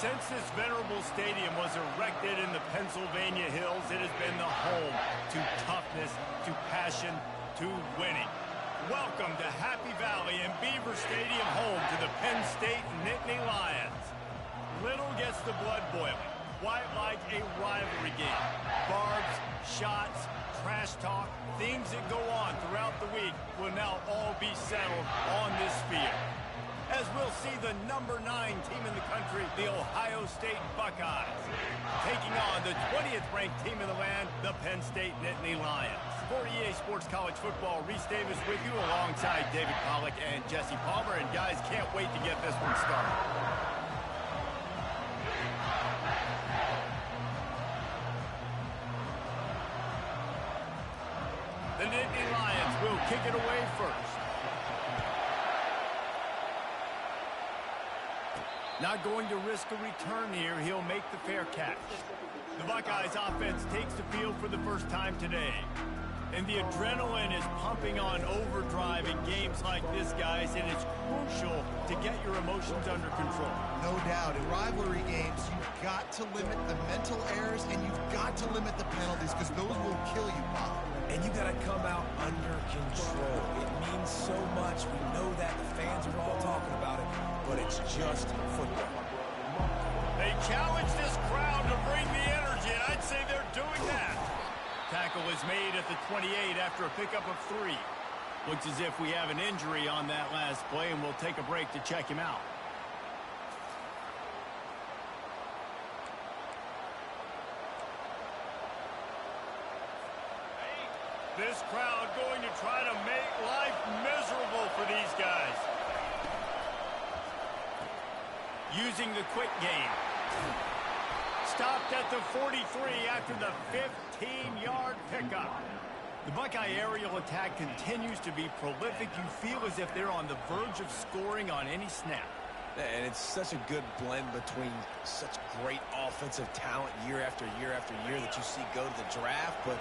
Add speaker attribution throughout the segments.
Speaker 1: Since this venerable stadium was erected in the Pennsylvania Hills, it has been the home to toughness, to passion, to winning. Welcome to Happy Valley and Beaver Stadium, home to the Penn State Nittany Lions. Little gets the blood boiling, quite like a rivalry game. Barbs, shots, trash talk, things that go on throughout the week will now all be settled on this field. As we'll see the number 9 team in the country, the Ohio State Buckeyes, taking on the 20th ranked team in the land, the Penn State Nittany Lions. For EA Sports College Football, Reese Davis with you alongside David Pollack and Jesse Palmer. And guys, can't wait to get this one started. The Nittany Lions will kick it away first. Not going to risk a return here. He'll make the fair catch. The Buckeyes offense takes the field for the first time today. And the adrenaline is pumping on overdrive in games like this, guys, and it's crucial to get your emotions under control.
Speaker 2: No doubt. In rivalry games, you've got to limit the mental errors and you've got to limit the penalties because those will kill you, Bob.
Speaker 3: And you got to come out under control. It means so much. We know that. The fans are all talking about it, but it's just football.
Speaker 1: They challenge this crowd to bring the energy, and I'd say they're doing that. Tackle is made at the 28 after a pickup of 3. Looks as if we have an injury on that last play, and we'll take a break to check him out. This crowd going to try to make life miserable for these guys. Using the quick game. Stopped at the 43 after the 15-yard pickup. The Buckeye aerial attack continues to be prolific. You feel as if they're on the verge of scoring on any snap.
Speaker 3: And it's such a good blend between such great offensive talent year after year after year that you see go to the draft, but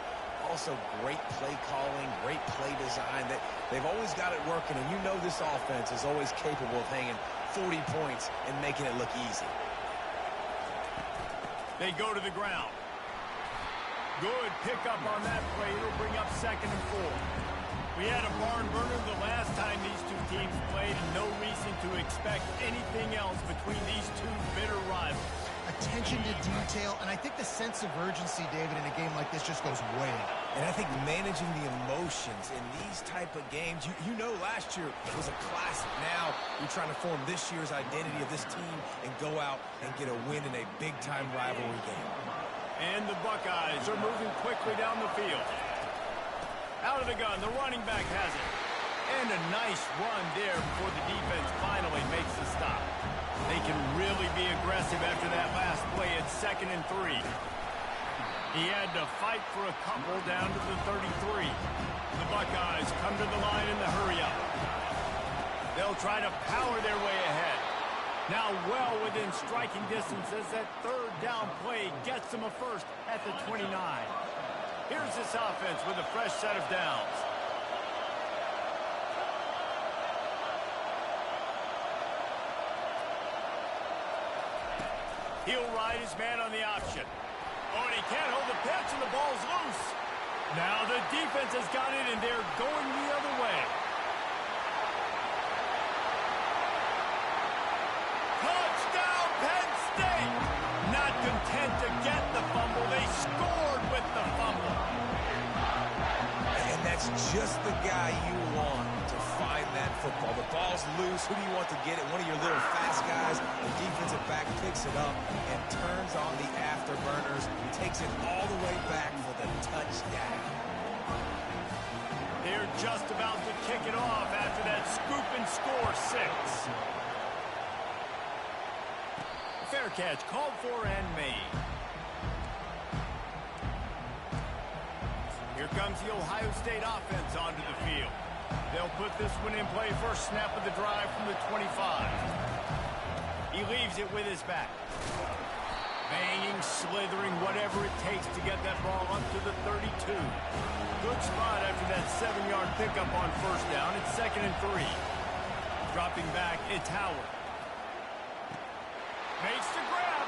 Speaker 3: also great play calling, great play design. They've always got it working, and you know this offense is always capable of hanging 40 points and making it look easy.
Speaker 1: They go to the ground. Good pickup on that play. It'll bring up 2nd and 4. We had a barn burner the last time these two teams played, and no reason to expect anything else between these two bitter rivals.
Speaker 2: Attention to detail, and I think the sense of urgency, David, in a game like this just goes way up.
Speaker 3: And I think managing the emotions in these type of games, you know last year was a classic. Now you're trying to form this year's identity of this team and go out and get a win in a big-time rivalry game.
Speaker 1: And the Buckeyes are moving quickly down the field. Out of the gun, the running back has it. And a nice run there before the defense finally makes the stop. They can really be aggressive after that last play at 2nd and 3. He had to fight for a couple down to the 33. The Buckeyes come to the line in the hurry-up. They'll try to power their way ahead. Now well within striking distance as that 3rd down play gets them a first at the 29. Here's this offense with a fresh set of downs. He'll ride his man on the option. Oh, and he can't hold the pitch, and the ball's loose. Now the defense has got it, and they're going the other way. Touchdown, Penn State! Not content to get the fumble, they scored with the fumble.
Speaker 3: And that's just the guy you want to find that football. The ball's loose. Who do you want to get it? One of your little fast guys. The defensive back picks it up and turns on the afterburners. Takes it all the way back for the touchdown.
Speaker 1: They're just about to kick it off after that scoop and score 6. Fair catch called for and made. Here comes the Ohio State offense onto the field. They'll put this one in play first snap of the drive from the 25. He leaves it with his back. Banging, slithering, whatever it takes to get that ball up to the 32. Good spot after that 7-yard pickup on first down. It's 2nd and 3. Dropping back, it's Howard. Makes the grab.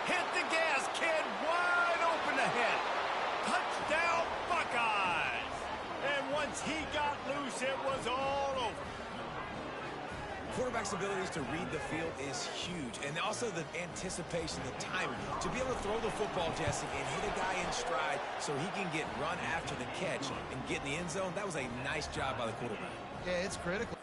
Speaker 1: Hit the gas, kid. Wide open ahead. Touchdown, Buckeyes. And once he got loose, it was all over.
Speaker 3: Quarterback's abilities to read the field is huge. And also the anticipation, the timing. To be able to throw the football, Jesse, and hit a guy in stride so he can get run after the catch and get in the end zone, that was a nice job by the quarterback.
Speaker 2: Yeah, it's critical.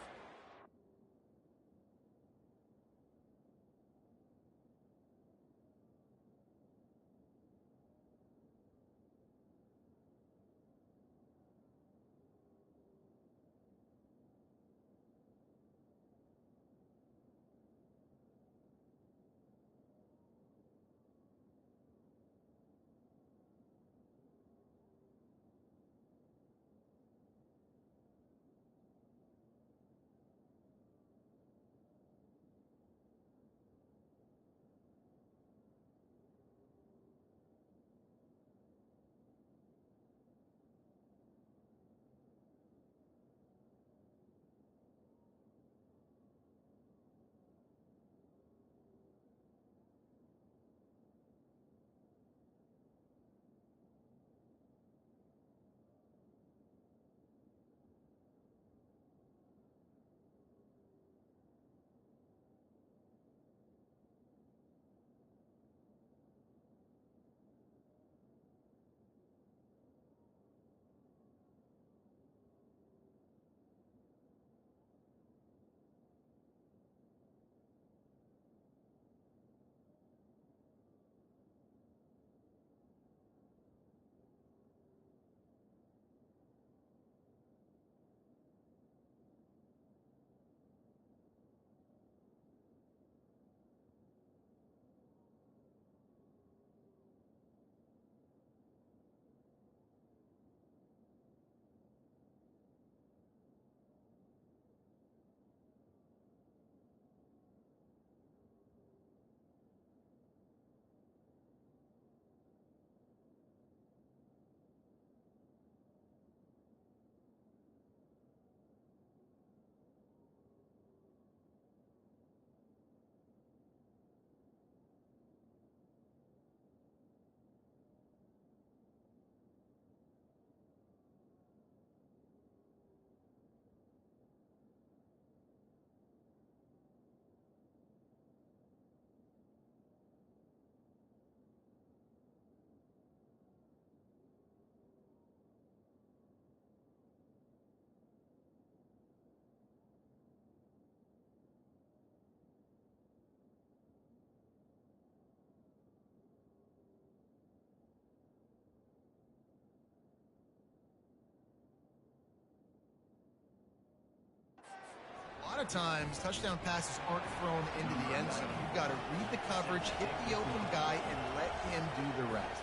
Speaker 2: A lot of times, touchdown passes aren't thrown into the end zone. You've got to read the coverage, hit the open guy, and let him do the rest.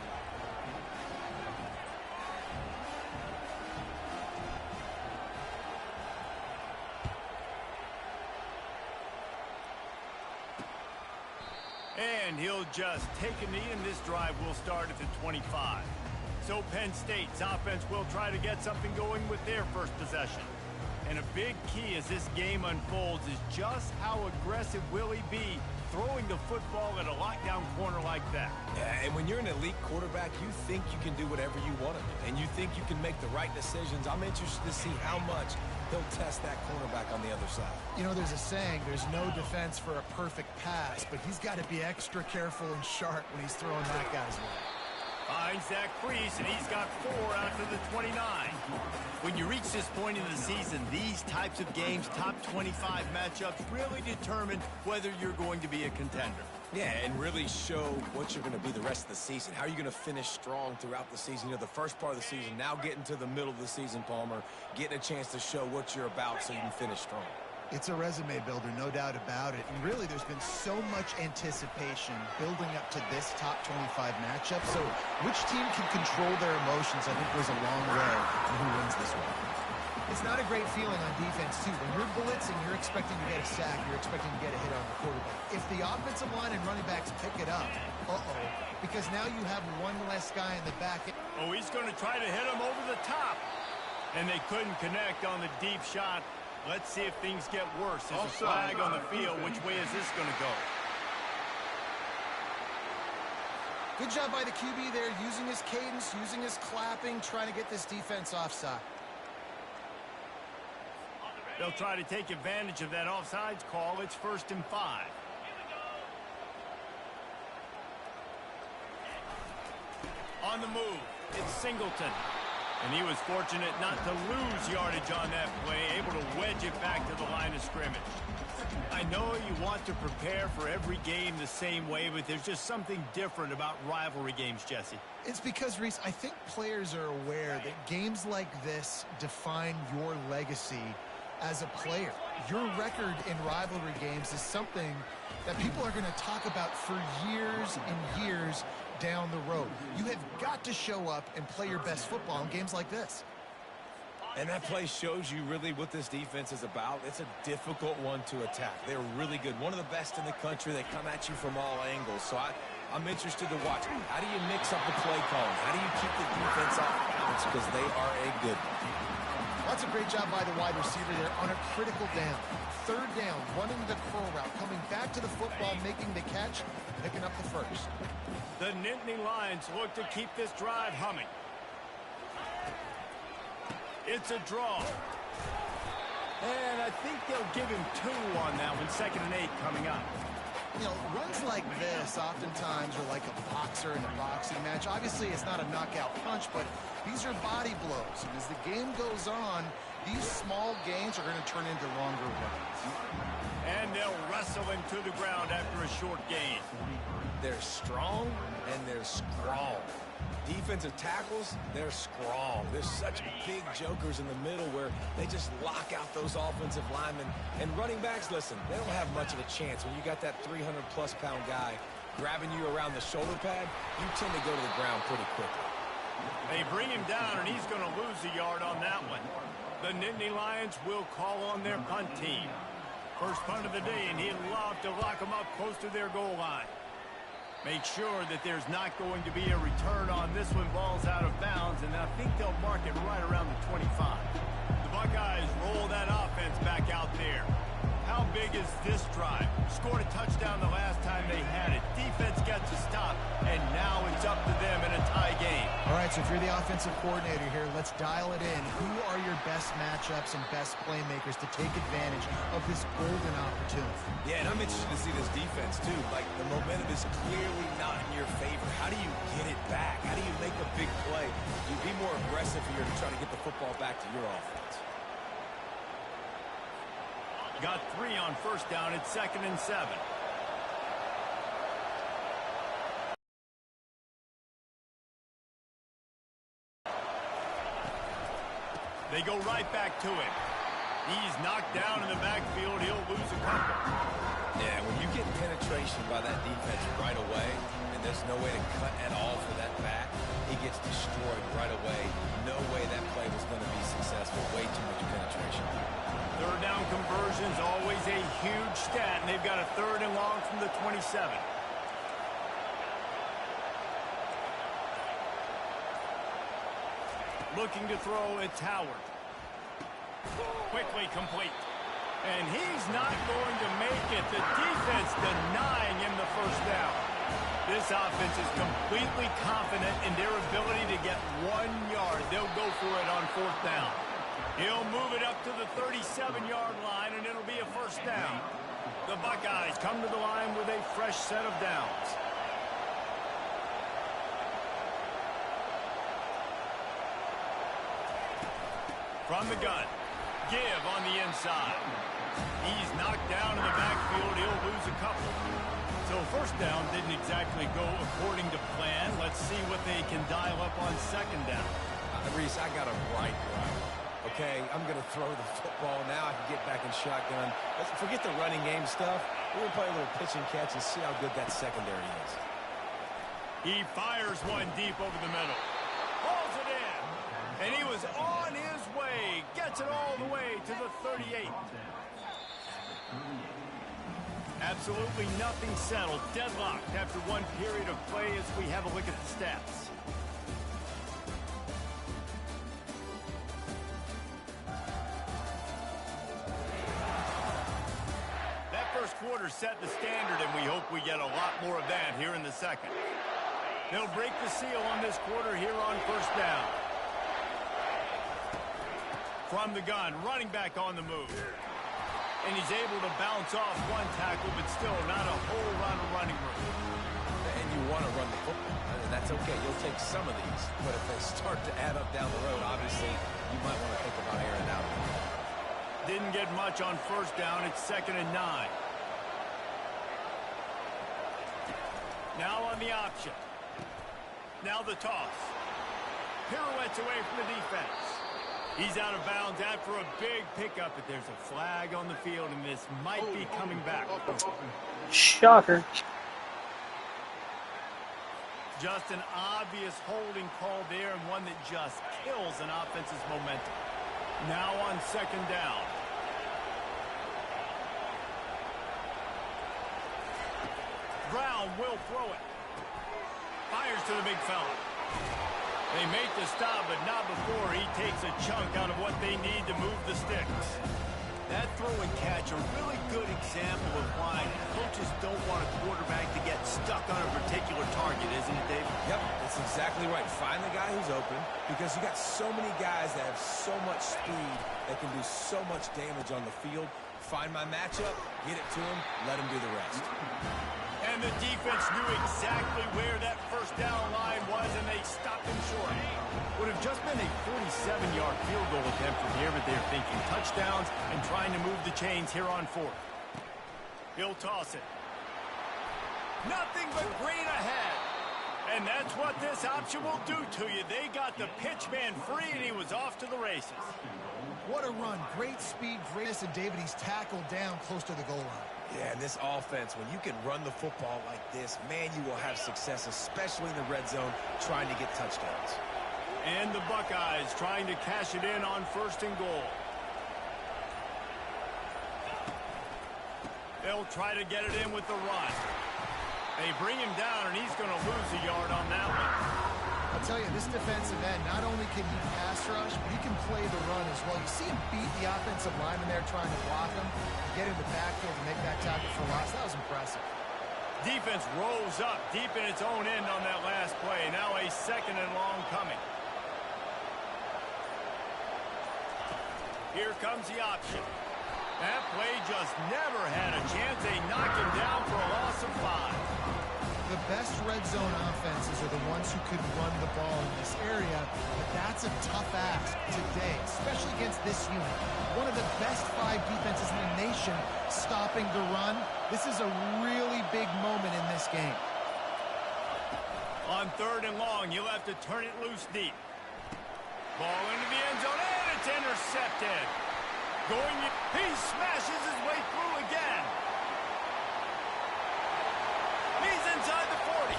Speaker 1: And he'll just take a knee, and this drive will start at the 25. So Penn State's offense will try to get something going with their first possession. And a big key as this game unfolds is just how aggressive will he be throwing the football at a lockdown corner like that.
Speaker 3: Yeah, and when you're an elite quarterback, you think you can do whatever you want to do, and you think you can make the right decisions. I'm interested to see how much he'll test that cornerback on the other side.
Speaker 2: You know, there's a saying, there's no defense for a perfect pass, but he's got to be extra careful and sharp when he's throwing that guy's way.
Speaker 1: Finds that crease, and he's got 4 after the 29. When you reach this point in the season, these types of games, top 25 matchups, really determine whether you're going to be a contender.
Speaker 3: Yeah, and really show what you're going to be the rest of the season. How are you going to finish strong throughout the season? You know, the first part of the season, now getting to the middle of the season, Palmer, getting a chance to show what you're about so you can finish strong.
Speaker 2: It's a resume builder, no doubt about it. And really, there's been so much anticipation building up to this top 25 matchup. So which team can control their emotions, I think, goes a long way in who wins this one. It's not a great feeling on defense, too. When you're blitzing, you're expecting to get a sack. You're expecting to get a hit on the quarterback. If the offensive line and running backs pick it up, because now you have one less guy in the back.
Speaker 1: Oh, he's going to try to hit him over the top. And they couldn't connect on the deep shot. Let's see if things get worse. There's a flag on the field. Which way is this going to go?
Speaker 2: Good job by the QB there, using his cadence, using his clapping, trying to get this defense offside.
Speaker 1: They'll try to take advantage of that offsides call. It's 1st and 5. On the move, it's Singleton. And he was fortunate not to lose yardage on that play, able to wedge it back to the line of scrimmage. I know you want to prepare for every game the same way, but there's just something different about rivalry games, Jesse.
Speaker 2: It's because, Reese, I think players are aware that games like this define your legacy as a player. Your record in rivalry games is something that people are going to talk about for years and years down the road. You have got to show up and play your best football in games like this.
Speaker 3: And that play shows you really what this defense is about. It's a difficult one to attack. They're really good. One of the best in the country. They come at you from all angles. So I'm interested to watch. How do you mix up the play calling? How do you keep the defense off balance? Because they are a good one.
Speaker 2: That's a great job by the wide receiver there on a critical down. 3rd down, running the curl route, coming back to the football, making the catch, picking up the first.
Speaker 1: The Nittany Lions look to keep this drive humming. It's a draw. And I think they'll give him 2 on that one. 2nd and 8 coming up.
Speaker 2: You know, runs like this oftentimes are like a boxer in a boxing match. Obviously, it's not a knockout punch, but these are body blows. And as the game goes on, these small gains are going to turn into longer runs.
Speaker 1: And they'll wrestle him to the ground after a short gain.
Speaker 3: They're strong and they're strong. Defensive tackles, they're strong. There's such big jokers in the middle where they just lock out those offensive linemen. And running backs, listen, they don't have much of a chance. When you got that 300-plus pound guy grabbing you around the shoulder pad, you tend to go to the ground pretty quickly.
Speaker 1: They bring him down, and he's going to lose a yard on that one. The Nittany Lions will call on their punt team. First punt of the day, and he'd love to lock them up close to their goal line. Make sure that there's not going to be a return on this one. Ball's out of bounds, and I think they'll mark it right around the 25. The Buckeyes roll that offense back out there. How big is this drive? Scored a touchdown the last time they had it. Defense gets a stop, and now it's up to them in a tie game.
Speaker 2: All right, so if you're the offensive coordinator here, let's dial it in. Who are your best matchups and best playmakers to take advantage of this golden opportunity?
Speaker 3: Yeah, and I'm interested to see this defense, too. Like, the momentum is clearly not in your favor. How do you get it back? How do you make a big play? You be more aggressive here to try to get the football back to your offense.
Speaker 1: Got 3 on 1st down. It's 2nd and 7. They go right back to him. He's knocked down in the backfield. He'll lose a couple.
Speaker 3: Yeah, when you get penetration by that defense right away, and there's no way to cut at all for that back, he gets destroyed right away. No way that play was going to be successful. Way too much penetration.
Speaker 1: 3rd down conversion's always a huge stat, and they've got a 3rd and long from the 27. Looking to throw, it's Howard. Quickly complete. And he's not going to make it. The defense denying him the 1st down. This offense is completely confident in their ability to get 1 yard. They'll go for it on 4th down. He'll move it up to the 37-yard line, and it'll be a 1st down. The Buckeyes come to the line with a fresh set of downs. From the gun, give on the inside. He's knocked down in the backfield. He'll lose a couple. So 1st down didn't exactly go according to plan. Let's see what they can dial up on 2nd down.
Speaker 3: Reese, I got a bright drive. Okay, I'm going to throw the football. Now I can get back in shotgun. Let's forget the running game stuff. We're going to play a little pitch and catch and see how good that secondary is.
Speaker 1: He fires one deep over the middle. Hauls it in. And he was on his way. Gets it all the way to the 38. Absolutely nothing settled. Deadlocked after one period of play as we have a look at the stats. That 1st quarter set the standard, and we hope we get a lot more of that here in the 2nd. They'll break the seal on this quarter here on first down. From the gun, running back on the move. And he's able to bounce off one tackle, but still not a whole lot of running room.
Speaker 3: And you want to run the football, and that's okay. You'll take some of these. But if they start to add up down the road, obviously, you might want to think about airing out.
Speaker 1: Didn't get much on first down. It's 2nd and 9. Now on the option. Now the toss. Pirouettes away from the defense. He's out of bounds after a big pickup, but there's a flag on the field, and this might be coming back.
Speaker 4: Shocker.
Speaker 1: Just an obvious holding call there, and one that just kills an offense's momentum. Now on 2nd down. Brown will throw it. Fires to the big fella. They make the stop, but not before he takes a chunk out of what they need to move the sticks. That throw and catch, a really good example of why coaches don't want a quarterback to get stuck on a particular target, isn't it, Dave?
Speaker 3: Yep, that's exactly right. Find the guy who's open, because you got so many guys that have so much speed that can do so much damage on the field. Find my matchup, get it to him, let him do the rest.
Speaker 1: And the defense knew exactly where that first down line was, and they stopped him short. Would have just been a 47-yard field goal attempt from here, but they're thinking touchdowns and trying to move the chains here on 4th. He'll toss it. Nothing but green ahead. And that's what this option will do to you. They got the pitch man free, and he was off to the races.
Speaker 2: What a run. Great speed, greatness, and David, he's tackled down close to the goal line.
Speaker 3: Yeah, and this offense, when you can run the football like this, man, you will have success, especially in the red zone, trying to get touchdowns.
Speaker 1: And the Buckeyes trying to cash it in on 1st and goal. They'll try to get it in with the run. They bring him down, and he's going to lose a yard on that one.
Speaker 2: I'll tell you, this defensive end, not only can he pass rush, but he can play the run as well. You see him beat the offensive lineman there trying to block him, get in the backfield and make that tackle for loss. That was impressive.
Speaker 1: Defense rolls up deep in its own end on that last play. Now a 2nd and long coming. Here comes the option. That play just never had a chance. They knocked him down for a loss of 5.
Speaker 2: The best red zone offenses are the ones who could run the ball in this area, but that's a tough ask today, especially against this unit. One of the best 5 defenses in the nation stopping the run. This is a really big moment in this game.
Speaker 1: On 3rd and long, you'll have to turn it loose deep. Ball into the end zone, and it's intercepted. He smashes his way through again. He's inside the 40.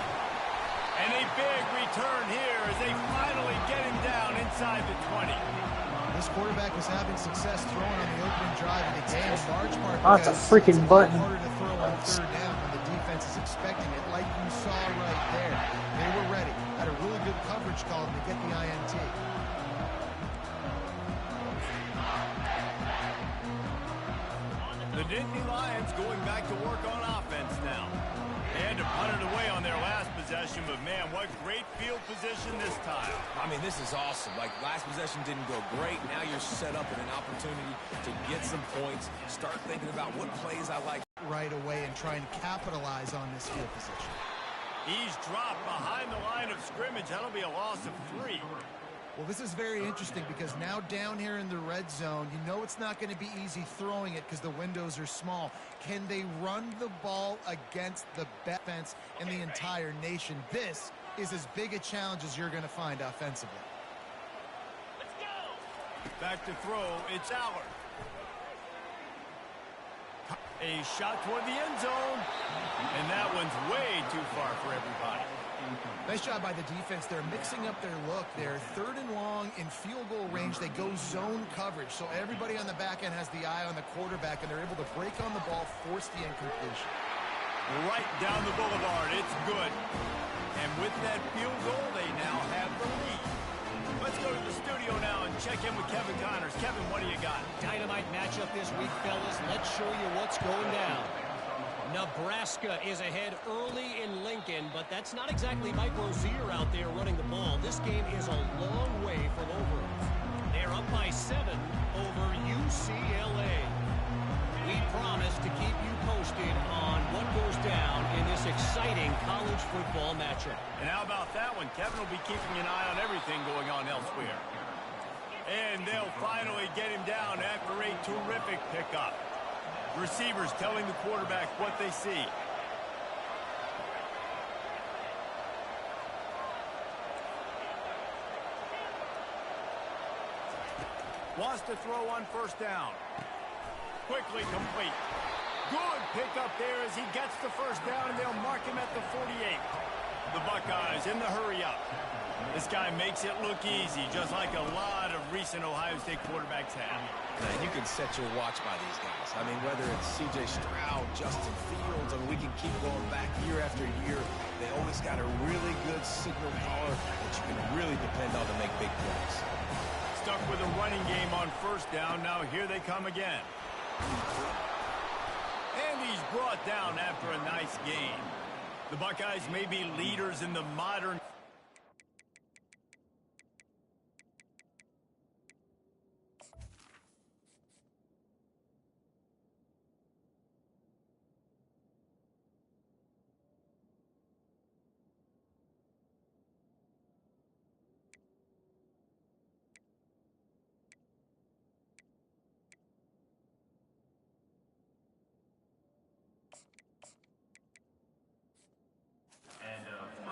Speaker 1: And a big return here as they finally get him down inside the 20.
Speaker 2: This quarterback was having success throwing on the opening drive of the game, in large part
Speaker 4: That's a freaking button.
Speaker 2: It's harder to throw on 3rd down when the defense is expecting it, like you saw right there. They were ready. Had a really good coverage call to get the INT.
Speaker 1: The Nittany Lions going back to work on offense now. They had to punt it away on their last possession, but man, what great field position this time.
Speaker 3: I mean, this is awesome. Like, last possession didn't go great. Now you're set up in an opportunity to get some points. Start thinking about what plays I like.
Speaker 2: Right away and trying to capitalize on this field position.
Speaker 1: He's dropped behind the line of scrimmage. That'll be a loss of 3.
Speaker 2: Well, this is very interesting because now down here in the red zone, you know it's not going to be easy throwing it because the windows are small. Can they run the ball against the best defense in the entire nation? This is as big a challenge as you're going to find offensively.
Speaker 1: Let's go. Back to throw. It's Allard. A shot toward the end zone. And that one's way too far for everybody.
Speaker 2: Nice job by the defense. They're mixing up their look. They're 3rd and long in field goal range. They go zone coverage. So everybody on the back end has the eye on the quarterback, and they're able to break on the ball, force the incompletion.
Speaker 1: Right down the boulevard. It's good. And with that field goal, they now have the lead. Let's go to the studio now and check in with Kevin Connors. Kevin, what do you got?
Speaker 5: Dynamite matchup this week, fellas. Let's show you what's going down. Nebraska is ahead early in Lincoln, but that's not exactly Mike Rozier out there running the ball. This game is a long way from over. They're up by 7 over UCLA. We promise to keep you posted on what goes down in this exciting college football matchup.
Speaker 1: And how about that one? Kevin will be keeping an eye on everything going on elsewhere. And they'll finally get him down after a terrific pickup. Receivers telling the quarterback what they see. Wants to throw on first down. Quickly complete. Good pickup there as he gets the first down, and they'll mark him at the 48. The Buckeyes in the hurry up. This guy makes it look easy, just like a lot of recent Ohio State quarterbacks have.
Speaker 3: And you can set your watch by these guys. I mean, whether it's C.J. Stroud, Justin Fields, I mean, we can keep going back year after year. They always got a really good signal caller that you can really depend on to make big plays.
Speaker 1: Stuck with a running game on first down. Now here they come again. And he's brought down after a nice gain. The Buckeyes may be leaders in the modern...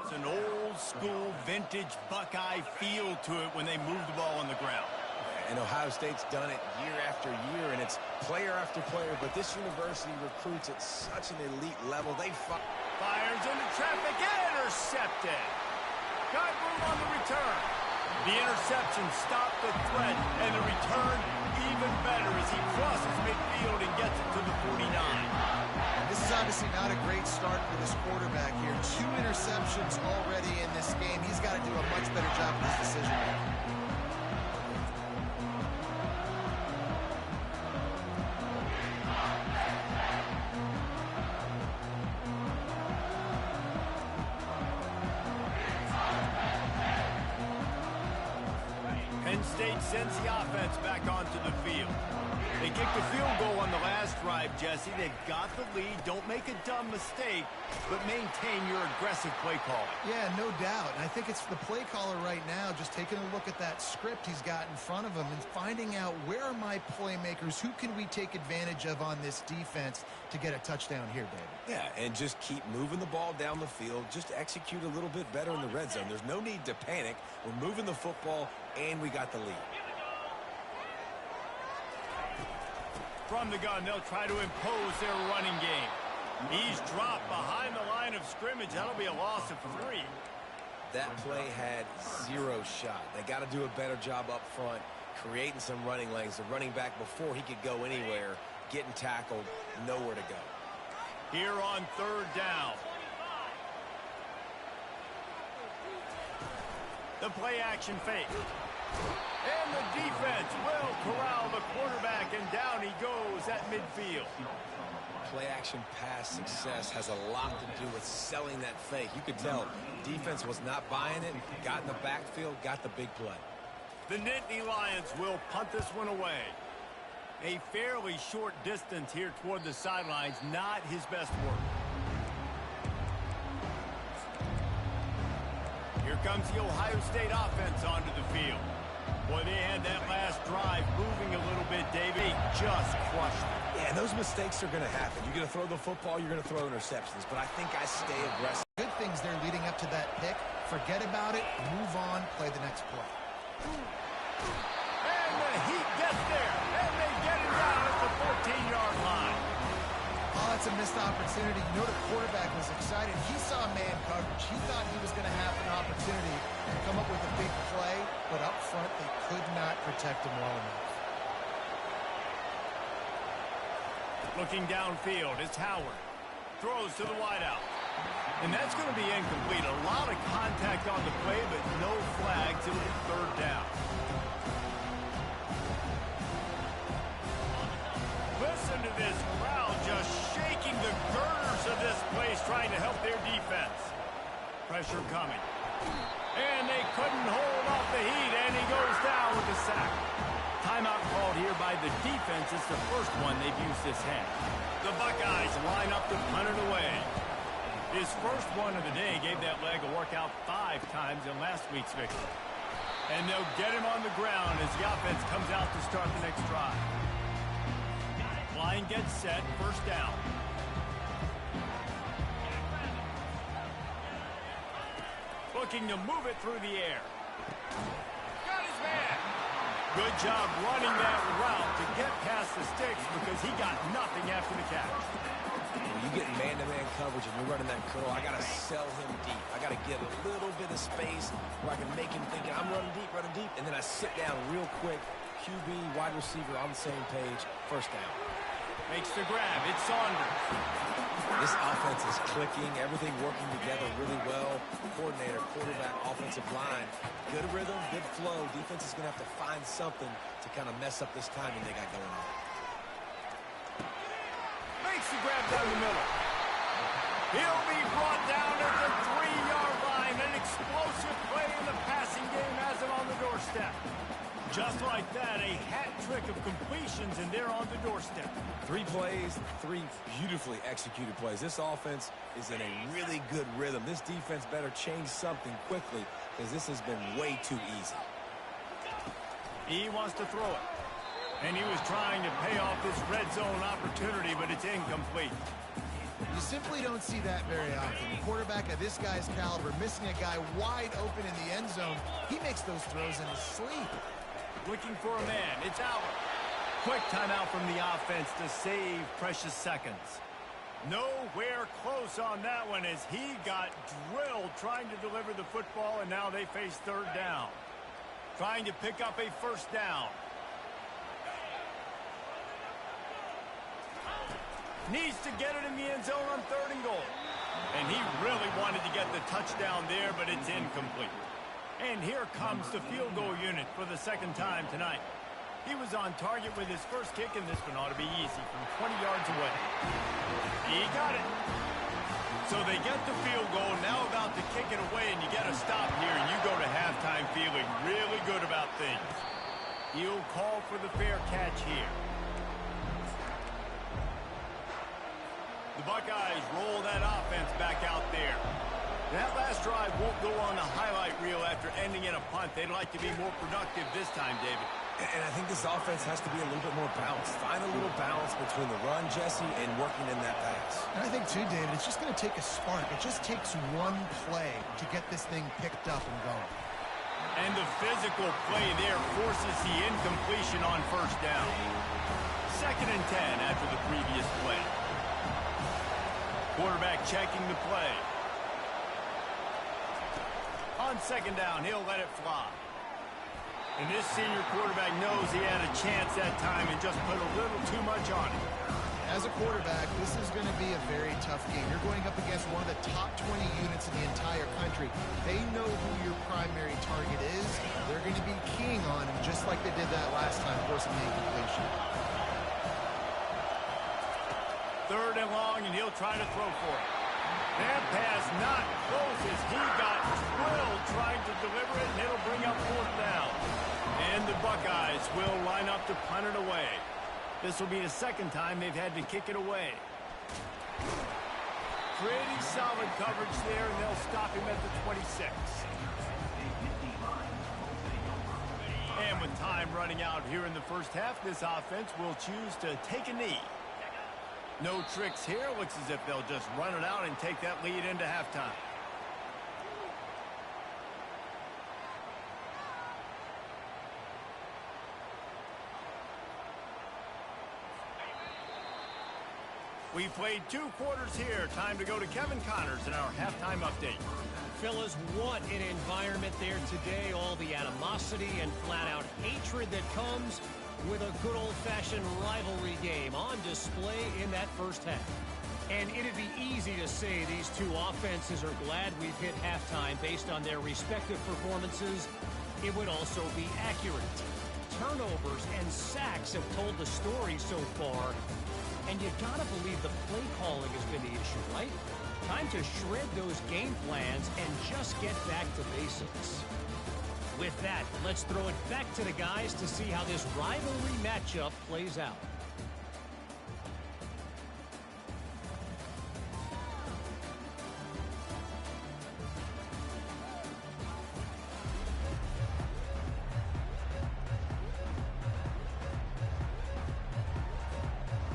Speaker 1: It's an old-school, vintage Buckeye feel to it when they move the ball on the ground.
Speaker 3: And Ohio State's done it year after year, and it's player after player. But this university recruits at such an elite level. They
Speaker 1: fires into traffic, intercepted. Got room on the return. The interception stopped the threat, and the return even better as he crosses midfield and gets it to the 49.
Speaker 2: This is obviously not a great start for this quarterback here. 2 interceptions already in this game. He's got to do a much better job with his decision making.
Speaker 1: Penn State sends the offense back onto the field. They kicked a field goal on the last drive, Jesse. They've got the lead. Don't make a dumb mistake, but maintain your aggressive play call.
Speaker 2: Yeah, no doubt. And I think it's the play caller right now just taking a look at that script he's got in front of him and finding out where are my playmakers, who can we take advantage of on this defense to get a touchdown here, David.
Speaker 3: Yeah, and just keep moving the ball down the field. Just execute a little bit better in the red zone. There's no need to panic. We're moving the football, and we got the lead.
Speaker 1: From the gun, they'll try to impose their running game. He's dropped behind the line of scrimmage. That'll be a loss of 3.
Speaker 3: That play had 0 shot. They got to do a better job up front, creating some running lanes. The running back, before he could go anywhere, getting tackled, nowhere to go.
Speaker 1: Here on third down. The play action fake. And the defense will corral the quarterback, and down he goes at midfield.
Speaker 3: Play-action pass success has a lot to do with selling that fake. You could tell defense was not buying it, got in the backfield, got the big play.
Speaker 1: The Nittany Lions will punt this one away. A fairly short distance here toward the sidelines, not his best work. Here comes the Ohio State offense onto the field. Boy, they had that last drive moving a little bit, David. They just crushed it.
Speaker 3: Yeah, those mistakes are going to happen. You're going to throw the football, you're going to throw interceptions. But I think I stay aggressive.
Speaker 2: Good things there leading up to that pick. Forget about it, move on, play the next play.
Speaker 1: And the Heat gets there, and they get him down at the 14-yard line.
Speaker 2: Oh, that's a missed opportunity. You know the quarterback was excited. He saw man coverage. He thought he was going to have an opportunity to come up with a big play, but up front they could not protect him well enough.
Speaker 1: Looking downfield, it's Howard. Throws to the wideout. And that's going to be incomplete. A lot of contact on the play, but no flags. It'll be third down. Listen to this crowd just shaking the girder pressure coming. And they couldn't hold off the heat, and he goes down with a sack. Timeout called here by the defense. It's the first one they've used this half. The Buckeyes line up to punt it away. His first one of the day gave that leg a workout 5 times in last week's victory. And they'll get him on the ground as the offense comes out to start the next drive. Line gets set, first down. Looking to move it through the air. Got his man. Good job running that route to get past the sticks because he got nothing after the catch.
Speaker 3: When you get man-to-man coverage and you're running that curl, I got to sell him deep. I got to get a little bit of space where I can make him think I'm running deep, and then I sit down real quick. QB, wide receiver on the same page, first down.
Speaker 1: Makes the grab. It's Saunders.
Speaker 3: This offense is clicking, everything working together really well. Coordinator, quarterback, offensive line. Good rhythm, good flow. Defense is going to have to find something to kind of mess up this timing they got going on.
Speaker 1: Makes the grab down the middle. He'll be brought down at the 3-yard line. An explosive play in the passing game has him on the doorstep. Just like that, a hat trick of completions, and they're on the doorstep.
Speaker 3: 3 plays, 3 beautifully executed plays. This offense is in a really good rhythm. This defense better change something quickly because this has been way too easy.
Speaker 1: He wants to throw it. And he was trying to pay off this red zone opportunity, but it's incomplete.
Speaker 2: You simply don't see that very often. A quarterback of this guy's caliber missing a guy wide open in the end zone. He makes those throws in his sleep.
Speaker 1: Looking for a man. It's Allen. Quick timeout from the offense to save precious seconds. Nowhere close on that one as he got drilled trying to deliver the football, and now they face third down. Trying to pick up a first down. Needs to get it in the end zone on 3rd and goal. And he really wanted to get the touchdown there, but it's incomplete. And here comes the field goal unit for the second time tonight. He was on target with his first kick, and this one ought to be easy from 20 yards away. He got it. So they get the field goal, now about to kick it away, and you get a stop here, and you go to halftime feeling really good about things. He'll call for the fair catch here. The Buckeyes roll that offense back out there. That last drive won't go on the highlight reel after ending in a punt. They'd like to be more productive this time, David.
Speaker 3: And I think this offense has to be a little bit more balanced. Find a little balance between the run, Jesse, and working in that pass.
Speaker 2: And I think, too, David, it's just going to take a spark. It just takes one play to get this thing picked up and going.
Speaker 1: And the physical play there forces the incompletion on first down. 2nd and 10 after the previous play. Quarterback checking the play. On 2nd down, he'll let it fly. And this senior quarterback knows he had a chance that time and just put a little too much on it.
Speaker 2: As a quarterback, this is going to be a very tough game. You're going up against one of the top 20 units in the entire country. They know who your primary target is. They're going to be keying on him just like they did that last time, forcing the incompletion.
Speaker 1: 3rd and long, and he'll try to throw for it. That pass not close as he got drilled trying to deliver it, and it'll bring up 4th down. And the Buckeyes will line up to punt it away. This will be the 2nd time they've had to kick it away. Pretty solid coverage there, and they'll stop him at the 26. And with time running out here in the first half, this offense will choose to take a knee. No tricks here. Looks as if they'll just run it out and take that lead into halftime. We played 2 quarters here. Time to go to Kevin Connors in our halftime update.
Speaker 5: Fellas, what an environment there today. All the animosity and flat-out hatred that comes with a good old-fashioned rivalry game on display in that first half. And it'd be easy to say these two offenses are glad we've hit halftime based on their respective performances. It would also be accurate. Turnovers and sacks have told the story so far. And you gotta believe the play calling has been the issue, right? Time to shred those game plans and just get back to basics. With that, let's throw it back to the guys to see how this rivalry matchup plays out.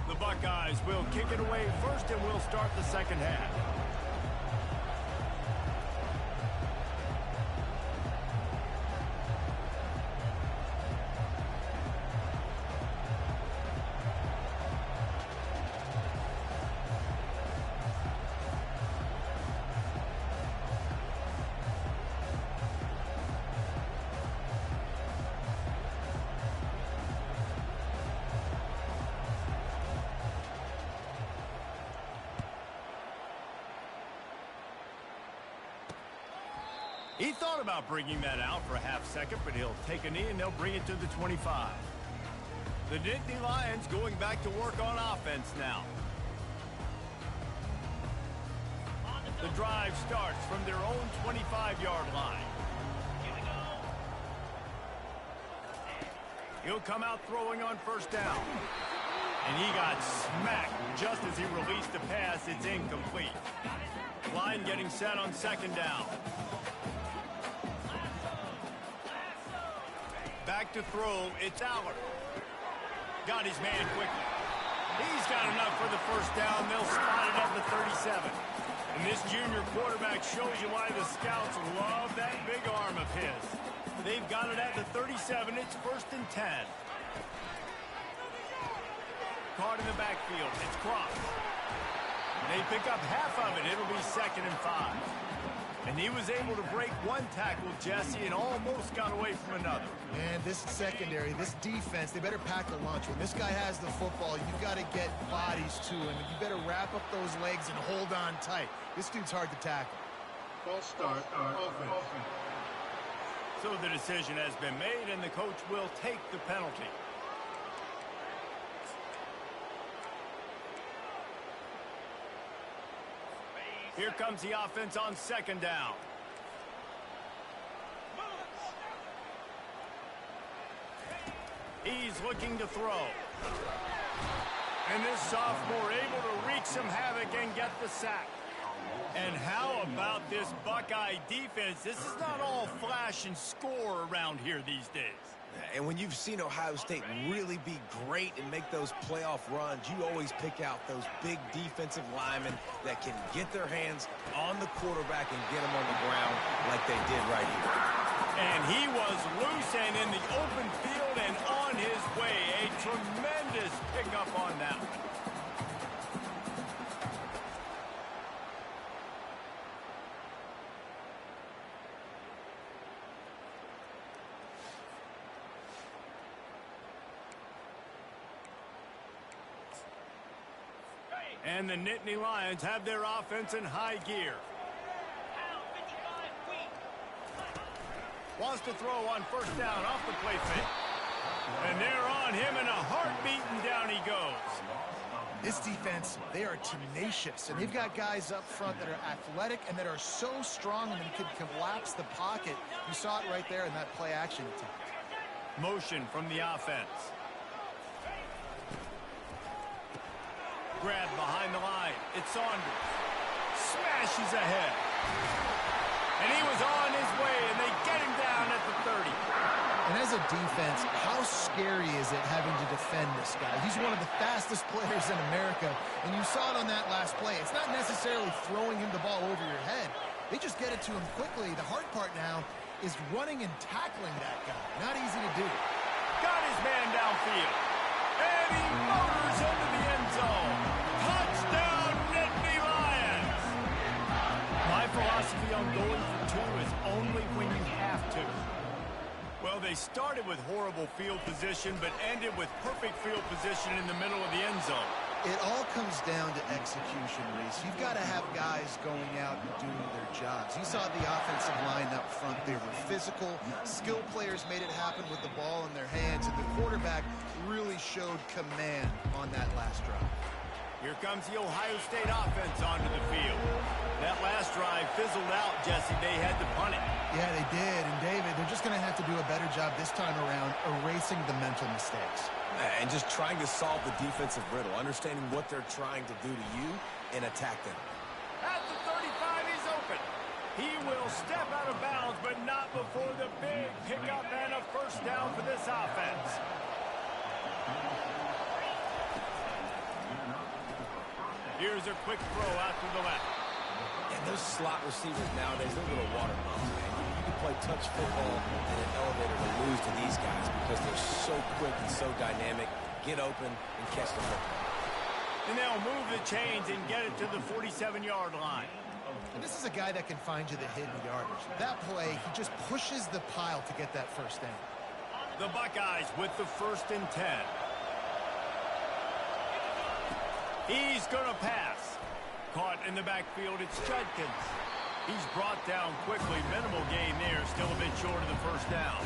Speaker 1: The Buckeyes will kick it away first, and we'll start the second half. He thought about bringing that out for a half second, but he'll take a knee and they'll bring it to the 25. The Nittany Lions going back to work on offense now. The drive starts from their own 25-yard line. He'll come out throwing on first down. And he got smacked just as he released the pass. It's incomplete. Line getting set on second down. Back to throw, it's Aller. Got his man quickly. He's got enough for the first down. They'll spot it at the 37. And this junior quarterback shows you why the scouts love that big arm of his. They've got it at the 37. It's 1st and 10. Caught in the backfield. It's Cross. They pick up half of it. It'll be 2nd and 5. And he was able to break one tackle, Jesse, and almost got away from another.
Speaker 2: And this secondary, this defense, they better pack a lunch. When this guy has the football, you've got to get bodies to him. You better wrap up those legs and hold on tight. This dude's hard to tackle.
Speaker 6: False start on offense.
Speaker 1: So the decision has been made, and the coach will take the penalty. Here comes the offense on second down. He's looking to throw. And this sophomore able to wreak some havoc and get the sack. And how about this Buckeye defense? This is not all flash and score around here these days.
Speaker 3: And when you've seen Ohio State really be great and make those playoff runs, you always pick out those big defensive linemen that can get their hands on the quarterback and get him on the ground like they did right here.
Speaker 1: And he was loose and in the open field and on his way. A tremendous pickup on that one. And the Nittany Lions have their offense in high gear. Wants to throw on first down off the play fake. And they're on him in a heartbeat, and down he goes.
Speaker 2: This defense, they are tenacious, and they've got guys up front that are athletic and that are so strong and can collapse the pocket. You saw it right there in that play action attempt.
Speaker 1: Motion from the offense. Grab behind the line. It's Saunders. Smashes ahead. And he was on his way, and they get him down at the 30.
Speaker 2: And as a defense, how scary is it having to defend this guy? He's one of the fastest players in America, and you saw it on that last play. It's not necessarily throwing him the ball over your head. They just get it to him quickly. The hard part now is running and tackling that guy. Not easy to do.
Speaker 1: Got his man downfield. And he motors into the end zone. Touchdown, Nittany Lions! My philosophy on going for two is only when you have to. Well, they started with horrible field position, but ended with perfect field position in the middle of the end zone.
Speaker 2: It all comes down to execution, Reese. You've got to have guys going out and doing their jobs. You saw the offensive line up front. They were physical. Skilled players made it happen with the ball in their hands, and the quarterback really showed command on that last drive.
Speaker 1: Here comes the Ohio State offense onto the field. That last drive fizzled out, Jesse. They had to punt it.
Speaker 2: Yeah, they did. And, David, they're just going to have to do a better job this time around erasing the mental mistakes.
Speaker 3: And just trying to solve the defensive riddle, understanding what they're trying to do to you and attack them.
Speaker 1: At the 35, he's open. He will step out of bounds, but not before the big pickup and a first down for this offense. Here's a quick throw out to the left.
Speaker 3: And those slot receivers nowadays, they're little water bombs, man. You can play touch football in an elevator to lose to these guys because they're so quick and so dynamic. Get open and catch the football.
Speaker 1: And they'll move the chains and get it to the 47-yard line.
Speaker 2: And this is a guy that can find you the hidden yardage. That play, he just pushes the pile to get that first down.
Speaker 1: The Buckeyes with the 1st and 10. He's going to pass. Caught in the backfield, it's Judkins. He's brought down quickly. Minimal gain there, still a bit short of the first down.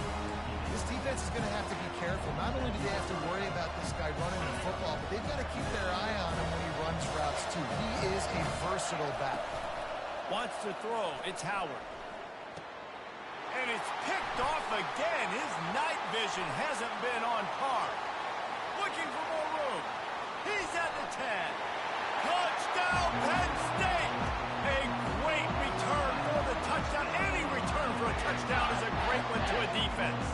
Speaker 2: This defense is going to have to be careful. Not only do they have to worry about this guy running the football, but they've got to keep their eye on him when he runs routes, too. He is a versatile back.
Speaker 1: Wants to throw. It's Howard. And it's picked off again. His night vision hasn't been on par. Looking for more room. He's at the 10. Touchdown, Penn State! A great return for the touchdown. Any return for a touchdown is a great one to a defense.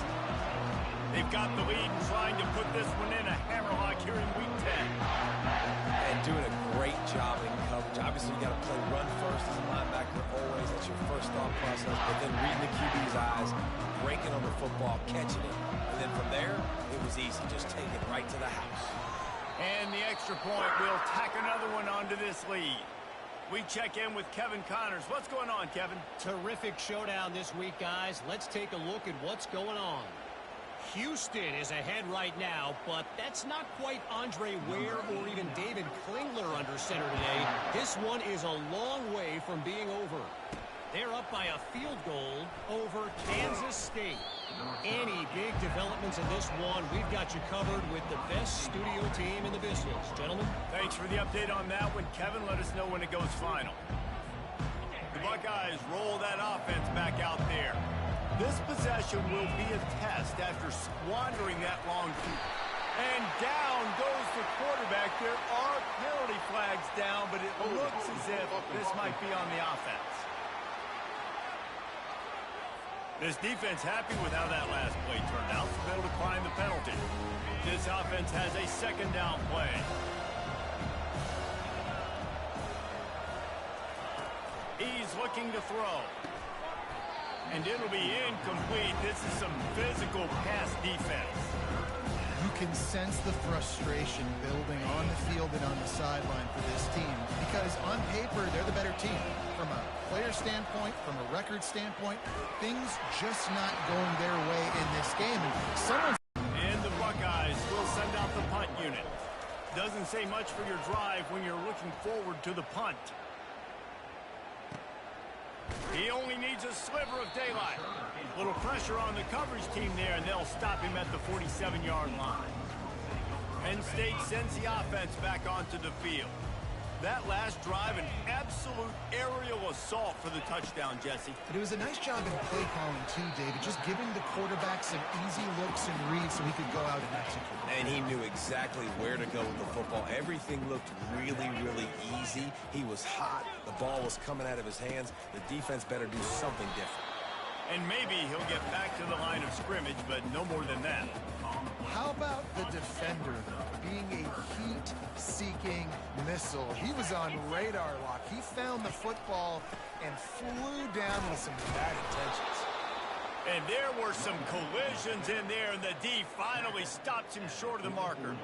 Speaker 1: They've got the lead and trying to put this one in a hammerlock here in Week 10.
Speaker 3: And doing a great job in coverage. Obviously, you got to play run first as a linebacker always. That's your first thought process. But then reading the QB's eyes, breaking on the football, catching it. And then from there, it was easy. Just take it right to the house.
Speaker 1: And the extra point will tack another one onto this lead. We check in with Kevin Connors. What's going on, Kevin?
Speaker 5: Terrific showdown this week, guys. Let's take a look at what's going on. Houston is ahead right now, but that's not quite Andre Ware or even David Klingler under center today. This one is a long way from being over. They're up by a field goal over Kansas State. Any big developments in this one, we've got you covered with the best studio team in the business. Gentlemen.
Speaker 1: Thanks for the update on that one, Kevin. Let us know when it goes final. The Buckeyes roll that offense back out there. This possession will be a test after squandering that long kick. And down goes the quarterback. There are penalty flags down, but it looks as if this might be on the offense. This defense happy with how that last play turned out, so they'll decline the penalty. This offense has a 2nd down play. He's looking to throw. And it'll be incomplete. This is some physical pass defense.
Speaker 2: You can sense the frustration building on the field and on the sideline for this team because on paper, they're the better team. From a player standpoint, from a record standpoint, things just not going their way in this game.
Speaker 1: And the Buckeyes will send out the punt unit. Doesn't say much for your drive when you're looking forward to the punt. He only needs a sliver of daylight. Little pressure on the coverage team there, and they'll stop him at the 47-yard line. Penn State sends the offense back onto the field. That last drive, an absolute aerial assault for the touchdown, Jesse.
Speaker 2: But it was a nice job in play calling, too, David, just giving the quarterback some easy looks and reads so he could go out and execute.
Speaker 3: And he knew exactly where to go with the football. Everything looked really, really easy. He was hot. The ball was coming out of his hands. The defense better do something different.
Speaker 1: And maybe he'll get back to the line of scrimmage, but no more than that.
Speaker 2: How about the defender, though, being a heat-seeking missile? He was on radar lock. He found the football and flew down with some bad intentions.
Speaker 1: And there were some collisions in there, and the D finally stops him short of the marker.